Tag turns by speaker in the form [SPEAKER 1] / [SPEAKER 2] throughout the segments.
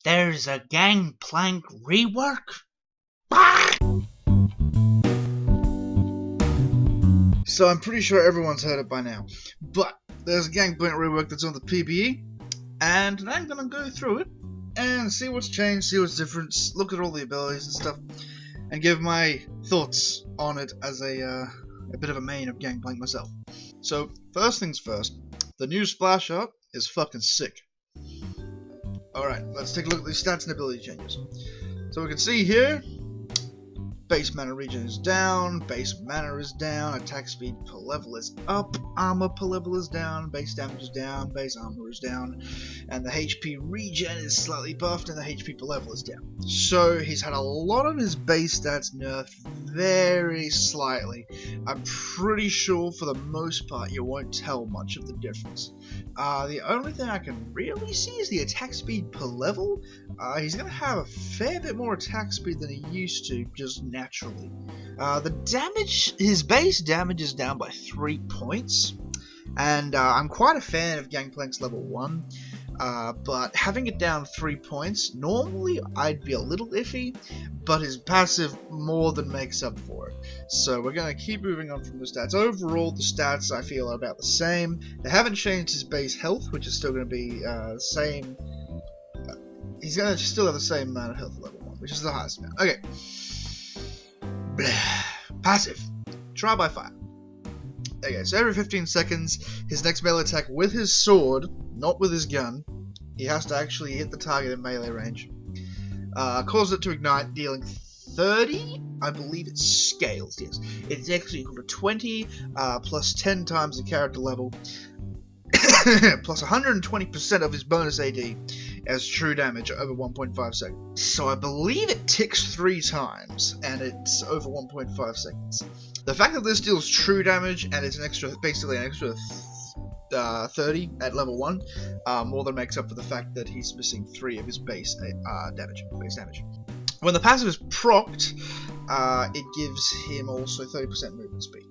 [SPEAKER 1] There's a Gangplank rework? So I'm pretty sure everyone's heard it by now. But there's a Gangplank rework that's on the PBE, and I'm gonna go through it and see what's changed, see what's different, look at all the abilities and stuff, and give my thoughts on it as a bit of a main of Gangplank myself. So first things first, the new splash art is fucking sick. Alright, let's take a look at these stats and ability changes. So we can see here, base mana regen is down, base mana is down, attack speed per level is up, armor per level is down, base damage is down, base armor is down, and the HP regen is slightly buffed and the HP per level is down. So he's had a lot of his base stats nerfed very slightly. I'm pretty sure for the most part you won't tell much of the difference. The only thing I can really see is the attack speed per level. He's going to have a fair bit more attack speed than he used to, just naturally. The damage, his base damage is down by 3 points, and I'm quite a fan of Gangplank's level 1, but having it down 3 points, normally I'd be a little iffy, but his passive more than makes up for it. So we're going to keep moving on from the stats. Overall, the stats I feel are about the same. They haven't changed his base health, which is still going to be the same. He's going to still have the same amount of health at level 1, which is the highest amount. Okay. Passive. Trial by fire. Okay, so every 15 seconds, his next melee attack with his sword, not with his gun, he has to actually hit the target in melee range, causes it to ignite, dealing 30, I believe it scales, yes. It's actually equal to 20, plus 10 times the character level, plus 120% of his bonus AD as true damage over 1.5 seconds. So I believe it ticks 3 times, and it's over 1.5 seconds. The fact that this deals true damage, and it's an extra, basically an extra 30 at level 1, more than makes up for the fact that he's missing 3 of his base damage. When the passive is procced, it gives him also 30% movement speed.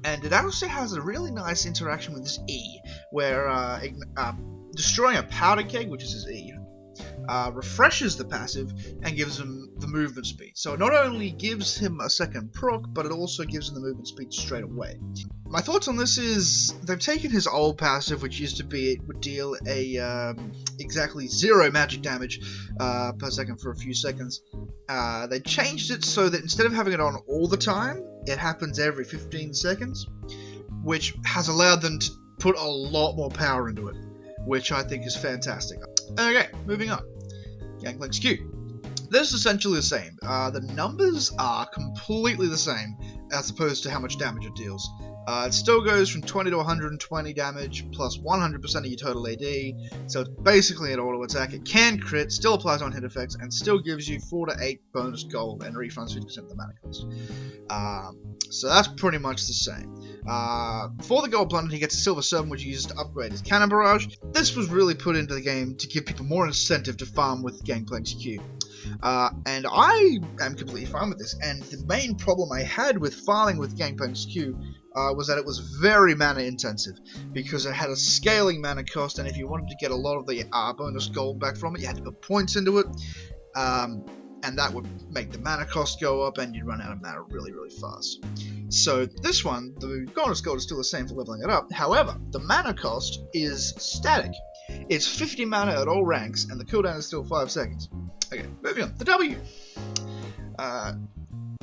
[SPEAKER 1] And it also has a really nice interaction with his E, where destroying a powder keg, which is his E, refreshes the passive and gives him the movement speed. So it not only gives him a second proc, but it also gives him the movement speed straight away. My thoughts on this is, they've taken his old passive, which used to be it would deal a exactly 0 magic damage per second for a few seconds. They changed it so that instead of having it on all the time, it happens every 15 seconds, which has allowed them to put a lot more power into it, which I think is fantastic. Okay, moving on. Gangplank's Q. This is essentially the same. The numbers are completely the same as opposed to how much damage it deals. It still goes from 20 to 120 damage plus 100% of your total AD, so it's basically an auto attack. It can crit, still applies on hit effects, and still gives you 4 to 8 bonus gold and refunds 50% of the mana cost. So that's pretty much the same. For the gold blunder, he gets a silver 7, which he uses to upgrade his cannon barrage. This was really put into the game to give people more incentive to farm with Gangplank's Q. And I am completely fine with this, and the main problem I had with farming with Gangplank's Q was that it was very mana intensive, because it had a scaling mana cost, and if you wanted to get a lot of the bonus gold back from it, you had to put points into it, and that would make the mana cost go up, and you'd run out of mana really, really fast. So this one, the bonus gold is still the same for leveling it up, however, the mana cost is static. It's 50 mana at all ranks, and the cooldown is still 5 seconds. Okay, moving on. The W.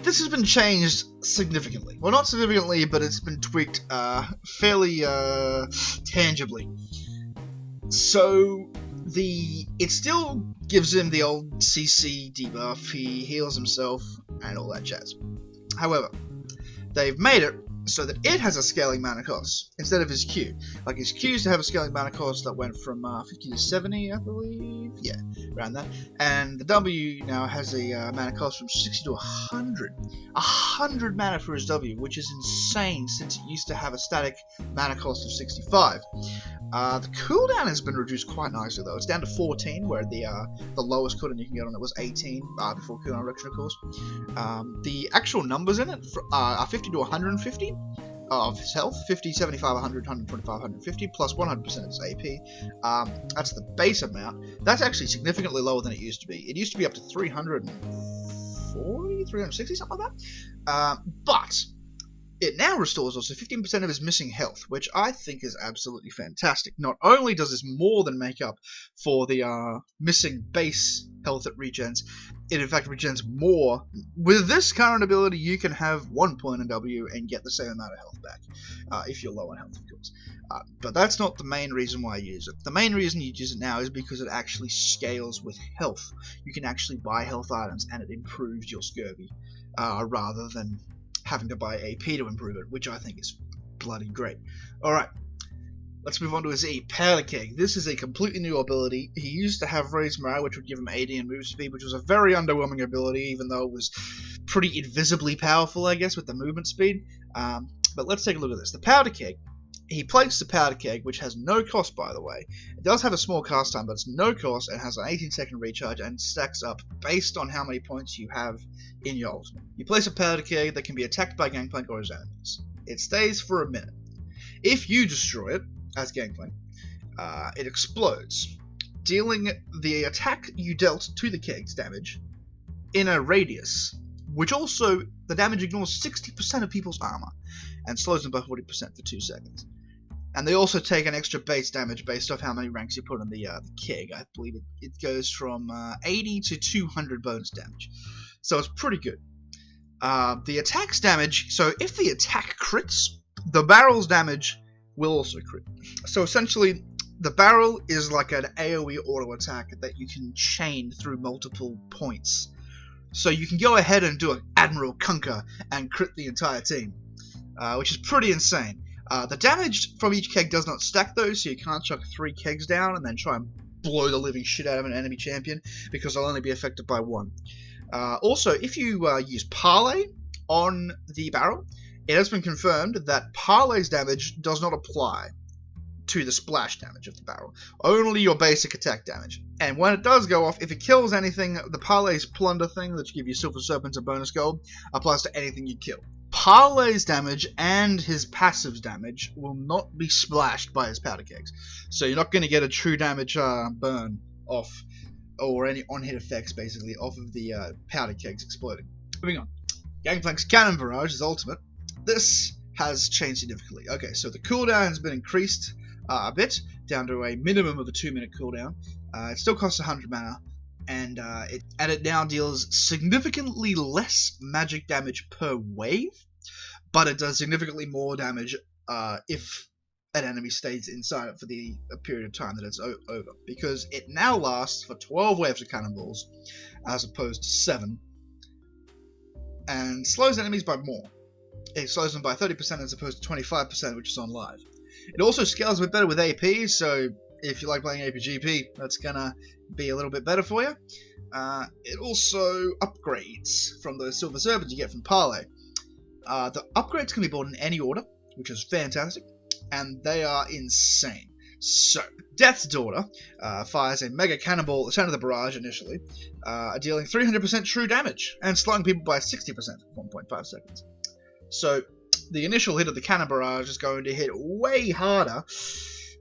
[SPEAKER 1] This has been changed significantly. Well, not significantly, but it's been tweaked fairly tangibly. So it still gives him the old CC debuff. He heals himself and all that jazz. However, they've made it so that it has a scaling mana cost instead of his Q. Like his Q used to have a scaling mana cost that went from 50 to 70, I believe. Yeah, around that. And the W now has a mana cost from 60 to 100. 100 mana for his W, which is insane since it used to have a static mana cost of 65. The cooldown has been reduced quite nicely though. It's down to 14, where the lowest cooldown you can get on it was 18 before cooldown reduction, of course. The actual numbers in it are 50 to 150. of his health, 50, 75, 100, 125, 150, plus 100% of his AP. That's the base amount. That's actually significantly lower than it used to be. It used to be up to 340, 360, something like that. But it now restores also 15% of his missing health, which I think is absolutely fantastic. Not only does this more than make up for the missing base health it regens, it in fact regens more. With this current ability, you can have 1 point in W and get the same amount of health back, if you're low on health, of course. But that's not the main reason why you use it. The main reason you use it now is because it actually scales with health. You can actually buy health items, and it improves your scurvy, rather than having to buy AP to improve it, which I think is bloody great. Alright, let's move on to his E, Powder Keg. This is a completely new ability. He used to have Raised Morale, which would give him AD and move speed, which was a very underwhelming ability, even though it was pretty invisibly powerful, I guess, with the movement speed. But let's take a look at this. The Powder Keg. He plates the Powder Keg, which has no cost, by the way. It does have a small cast time, but it's no cost, and has an 18-second recharge, and stacks up based on how many points you have in your ultimate. You place a Powder Keg that can be attacked by Gangplank or his enemies. It stays for a minute. If you destroy it, as Gangplank, it explodes, dealing the attack you dealt to the Keg's damage in a radius, which also, the damage ignores 60% of people's armor, and slows them by 40% for 2 seconds. And they also take an extra base damage based off how many ranks you put on the Keg. I believe it goes from 80 to 200 bonus damage. So it's pretty good. The attack's damage, so if the attack crits, the barrel's damage will also crit. So essentially, the barrel is like an AoE auto attack that you can chain through multiple points. So you can go ahead and do an Admiral Kunker and crit the entire team, which is pretty insane. The damage from each keg does not stack though, so you can't chuck 3 kegs down and then try and blow the living shit out of an enemy champion, because they'll only be affected by 1. Also, if you use Parlay on the barrel, it has been confirmed that Parlay's damage does not apply to the splash damage of the barrel, only your basic attack damage. And when it does go off, if it kills anything, the Parlay's Plunder thing that give you Silver Serpents and bonus gold applies to anything you kill. Parlay's damage and his passive's damage will not be splashed by his Powder Kegs, so you're not going to get a true damage burn off, or any on-hit effects basically, off of the Powder Kegs exploding. Moving on. Gangplank's Cannon Barrage is ultimate. This has changed significantly. Okay, so the cooldown has been increased a bit, down to a minimum of a 2-minute cooldown. It still costs 100 mana, and it now deals significantly less magic damage per wave, but it does significantly more damage if an enemy stays inside it for the period of time that it's over, because it now lasts for 12 waves of cannonballs as opposed to 7, and slows enemies by more. It slows them by 30% as opposed to 25%, which is on live. It also scales a bit better with AP, so if you like playing APGP, that's gonna be a little bit better for you. It also upgrades from the Silver Serpents you get from Parlay. The upgrades can be bought in any order, which is fantastic, and they are insane. So, Death's Daughter fires a Mega Cannonball at the center of the barrage initially, dealing 300% true damage, and slowing people by 60% for 1.5 seconds. So, the initial hit of the Cannon Barrage is going to hit way harder,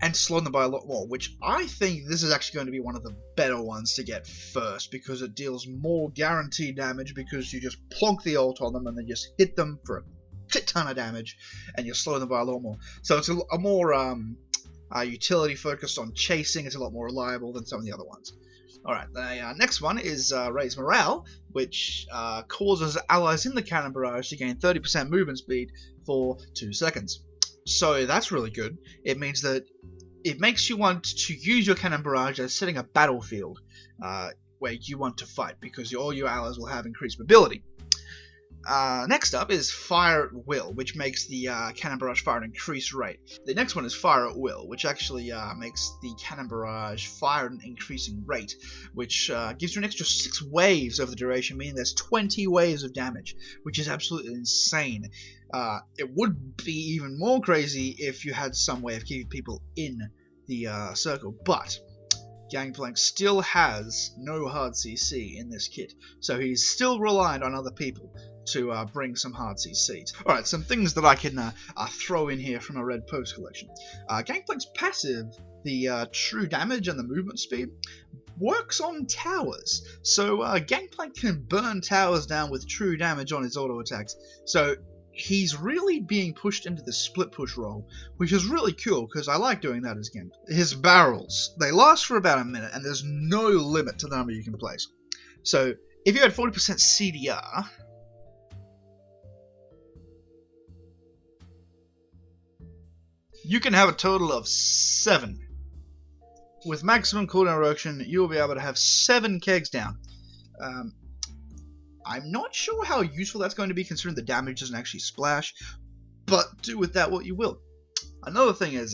[SPEAKER 1] and slow them by a lot more, which I think this is actually going to be one of the better ones to get first, because it deals more guaranteed damage, because you just plonk the ult on them and then just hit them for a shit ton of damage, and you slow them by a lot more. So it's a more utility focused on chasing. It's a lot more reliable than some of the other ones. Alright, the next one is Raise Morale, which causes allies in the Cannon Barrage to gain 30% movement speed for 2 seconds. So that's really good. It means that it makes you want to use your Cannon Barrage as setting a battlefield where you want to fight, because all your allies will have increased mobility. Next up is Fire at Will, which makes the Cannon Barrage fire at an increased rate. The next one is Fire at Will, which actually makes the Cannon Barrage fire at an increasing rate, which gives you an extra 6 waves over the duration, meaning there's 20 waves of damage, which is absolutely insane. It would be even more crazy if you had some way of keeping people in the circle, but Gangplank still has no hard CC in this kit, so he's still reliant on other people to bring some hard CCs. Alright, some things that I can throw in here from a red post collection. Gangplank's passive, the true damage and the movement speed, works on towers. So Gangplank can burn towers down with true damage on his auto attacks. So he's really being pushed into the split push role, which is really cool because I like doing that as Gangplank. His barrels, they last for about a minute and there's no limit to the number you can place. So if you had 40% CDR, you can have a total of 7. With maximum cooldown reduction, you'll be able to have 7 kegs down. I'm not sure how useful that's going to be considering the damage doesn't actually splash, but do with that what you will. Another thing is,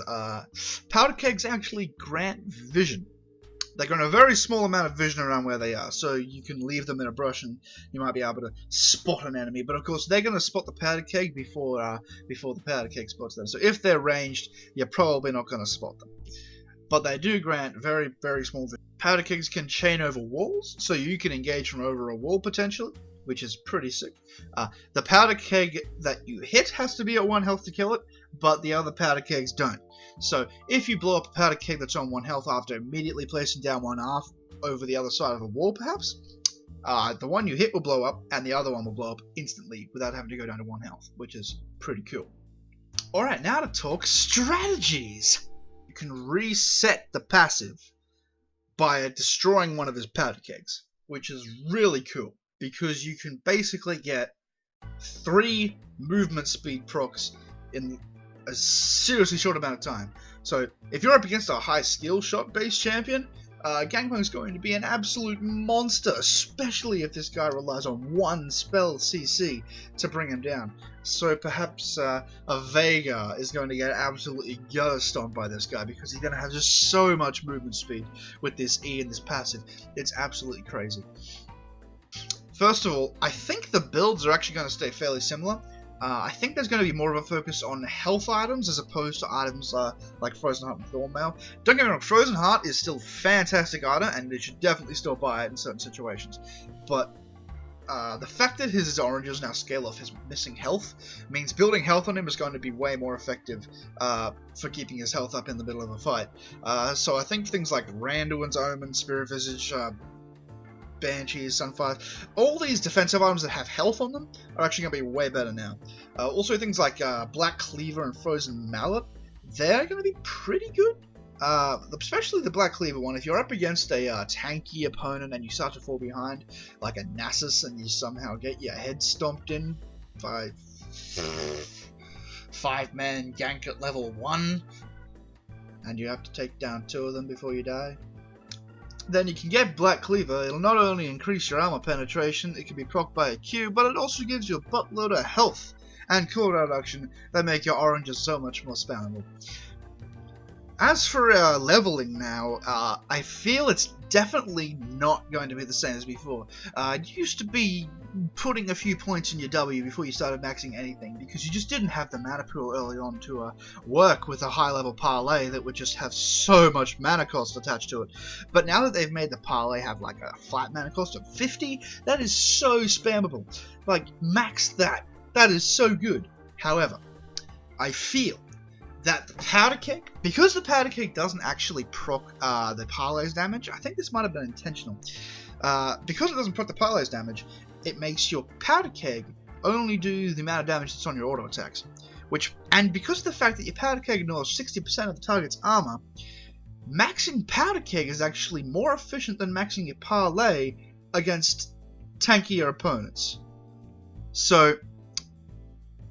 [SPEAKER 1] powder kegs actually grant vision. They grant a very small amount of vision around where they are, so you can leave them in a brush and you might be able to spot an enemy, but of course they're going to spot the powder keg before the powder keg spots them. So if they're ranged, you're probably not going to spot them. But they do grant very, very small vision. Powder kegs can chain over walls, so you can engage from over a wall potentially, which is pretty sick. The powder keg that you hit has to be at 1 health to kill it, but the other powder kegs don't. So if you blow up a powder keg that's on 1 health after immediately placing down 1 half over the other side of a wall perhaps, the one you hit will blow up and the other one will blow up instantly without having to go down to 1 health, which is pretty cool. Alright, now to talk strategies. You can reset the passive by destroying one of his powder kegs, which is really cool because you can basically get 3 movement speed procs in a seriously short amount of time. So if you're up against a high skill shot based champion, Gangplank's going to be an absolute monster, especially if this guy relies on 1 spell CC to bring him down. So perhaps a Vega is going to get absolutely gutter stomped by this guy because he's going to have just so much movement speed with this E and this passive. It's absolutely crazy. First of all, I think the builds are actually going to stay fairly similar. I think there's going to be more of a focus on health items as opposed to items like Frozen Heart and Thornmail. Don't get me wrong, Frozen Heart is still a fantastic item and you should definitely still buy it in certain situations. But the fact that his oranges now scale off his missing health means building health on him is going to be way more effective for keeping his health up in the middle of a fight. So I think things like Randuin's Omen, Spirit Visage, Banshees, Sunfire, all these defensive items that have health on them are actually going to be way better now. Also things like Black Cleaver and Frozen Mallet, they're going to be pretty good. Especially the Black Cleaver one. If you're up against a tanky opponent and you start to fall behind, like a Nasus, and you somehow get your head stomped in by 5-man gank at level 1, and you have to take down 2 of them before you die, then you can get Black Cleaver. It'll not only increase your armor penetration, it can be procced by a Q, but it also gives you a buttload of health and cooldown reduction that make your oranges so much more spammable. As for leveling now, I feel it's definitely not going to be the same as before. It used to be putting a few points in your W before you started maxing anything, because you just didn't have the mana pool early on to work with a high level parlay that would just have so much mana cost attached to it. But now that they've made the parlay have like a flat mana cost of 50, that is so spammable. Like, max that. That is so good. However, I feel that the powder keg, because the powder keg doesn't actually proc the parlay's damage, I think this might have been intentional. Because it doesn't proc the parlay's damage, it makes your powder keg only do the amount of damage that's on your auto attacks. And because of the fact that your powder keg ignores 60% of the target's armor, maxing powder keg is actually more efficient than maxing your parlay against tankier opponents. So,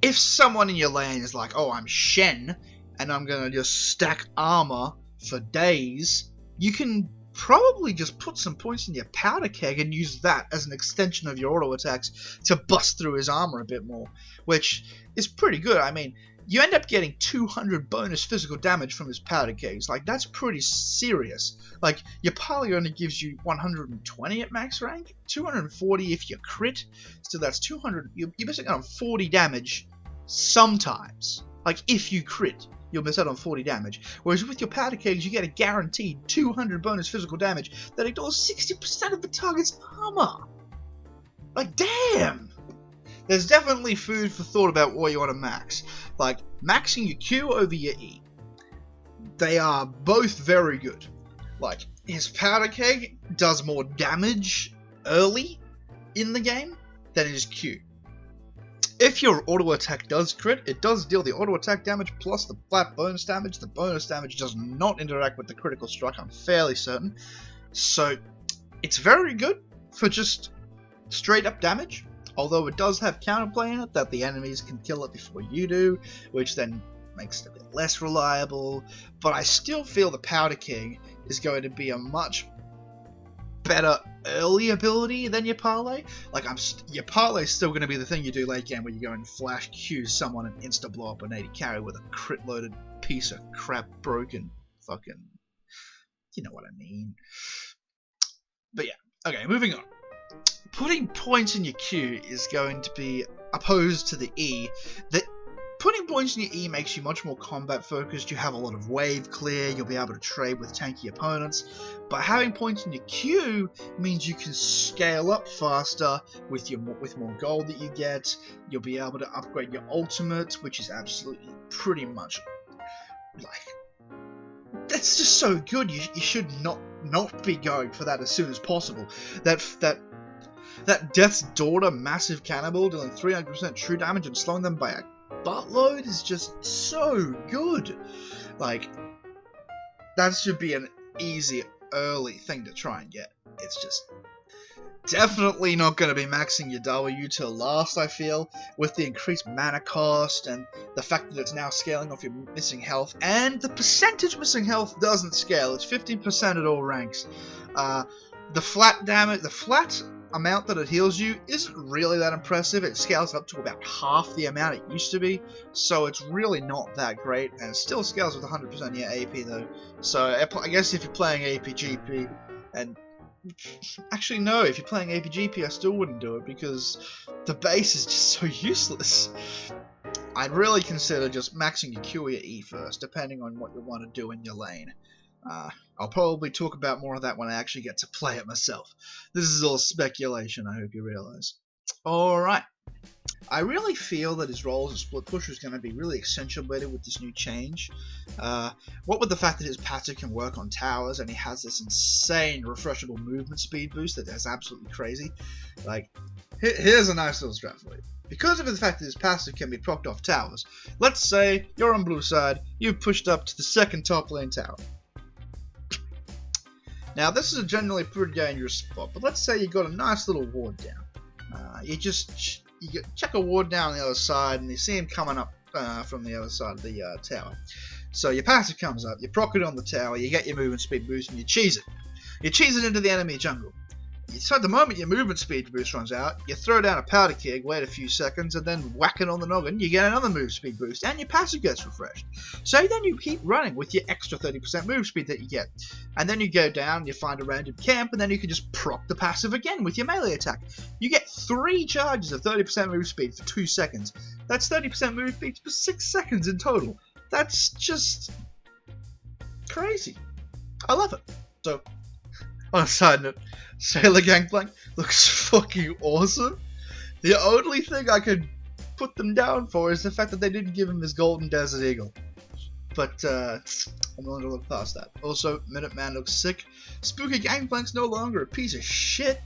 [SPEAKER 1] if someone in your lane is like, oh, I'm Shen, and I'm going to just stack armor for days, you can probably just put some points in your powder keg and use that as an extension of your auto attacks to bust through his armor a bit more, which is pretty good. I mean, you end up getting 200 bonus physical damage from his powder kegs. Like, that's pretty serious. Like, your parley only gives you 120 at max rank, 240 if you crit, so that's 200, you're basically on 40 damage sometimes, like if you crit. you'll miss out on 40 damage. Whereas with your powder kegs, you get a guaranteed 200 bonus physical damage that ignores 60% of the target's armor. Like, damn! There's definitely food for thought about what you want to max. Like, maxing your Q over your E. They are both very good. Like, his powder keg does more damage early in the game than his Q. If your auto attack does crit, it does deal the auto attack damage plus the flat bonus damage. The bonus damage does not interact with the critical strike, I'm fairly certain. So, it's very good for just straight up damage. Although it does have counterplay in it, that the enemies can kill it before you do, which then makes it a bit less reliable. But I still feel the powder keg is going to be a much better early ability than your parlay. Like, your parlay is still going to be the thing you do late game where you go and flash Q someone and insta blow up an 80 carry with a crit loaded piece of crap broken fucking, you know what I mean. But yeah, okay, moving on. Putting points in your Q is going to be opposed to the E. That putting points in your E makes you much more combat focused. You have a lot of wave clear, you'll be able to trade with tanky opponents. But having points in your Q means you can scale up faster with more gold that you get. You'll be able to upgrade your ultimate, which is absolutely pretty much like, that's just so good. You should not be going for that as soon as possible. That Death's Daughter massive cannibal dealing 300% true damage and slowing them by a buttload is just so good. Like, that should be an easy early thing to try and get. It's just definitely not going to be maxing your W till last, I feel, with the increased mana cost and the fact that it's now scaling off your missing health, and the percentage missing health doesn't scale. It's 15% at all ranks. The flat amount that it heals you isn't really that impressive. It scales up to about half the amount it used to be, so it's really not that great, and it still scales with 100% of your AP though. So I guess if you're playing APGP, and actually no, if you're playing APGP I still wouldn't do it because the base is just so useless. I'd really consider just maxing your Q or your E first, depending on what you want to do in your lane. I'll probably talk about more of that when I actually get to play it myself. This is all speculation, I hope you realize. Alright. I really feel that his role as a split pusher is going to be really accentuated with this new change. What with the fact that his passive can work on towers and he has this insane refreshable movement speed boost that is absolutely crazy. Like, here's a nice little strat for you. Because of the fact that his passive can be procced off towers, let's say you're on blue side, you've pushed up to the second top lane tower. Now, this is a generally pretty dangerous spot, but let's say you got a nice little ward down. You check a ward down on the other side, and you see him coming up from the other side of the tower. So your passive comes up, you proc it on the tower, you get your movement speed boost, and you cheese it. You cheese it into the enemy jungle. So at the moment your movement speed boost runs out, you throw down a powder keg, wait a few seconds, and then whack it on the noggin, you get another move speed boost, and your passive gets refreshed. So then you keep running with your extra 30% move speed that you get. And then you go down, you find a random camp, and then you can just proc the passive again with your melee attack. You get 3 charges of 30% move speed for 2 seconds. That's 30% move speed for 6 seconds in total. That's just crazy. I love it. So, on a side note, Sailor Gangplank looks fucking awesome. The only thing I could put them down for is the fact that they didn't give him his Golden Desert Eagle. But, I'm willing to look past that. Also, Minuteman looks sick. Spooky Gangplank's no longer a piece of shit.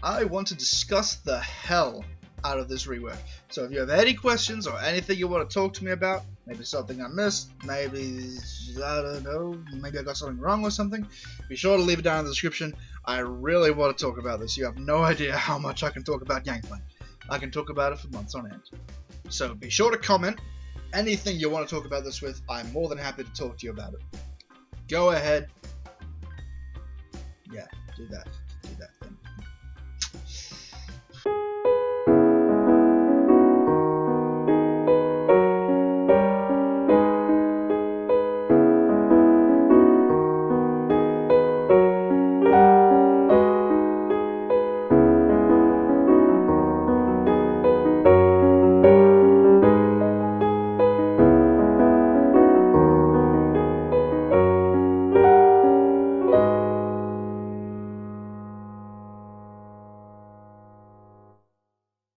[SPEAKER 1] I want to discuss the hell out of this rework. So if you have any questions or anything you want to talk to me about, maybe something I missed, maybe, I don't know, maybe I got something wrong or something, be sure to leave it down in the description. I really want to talk about this. You have no idea how much I can talk about Gangplank. I can talk about it for months on end. So be sure to comment anything you want to talk about this with. I'm more than happy to talk to you about it. Go ahead. Yeah, do that.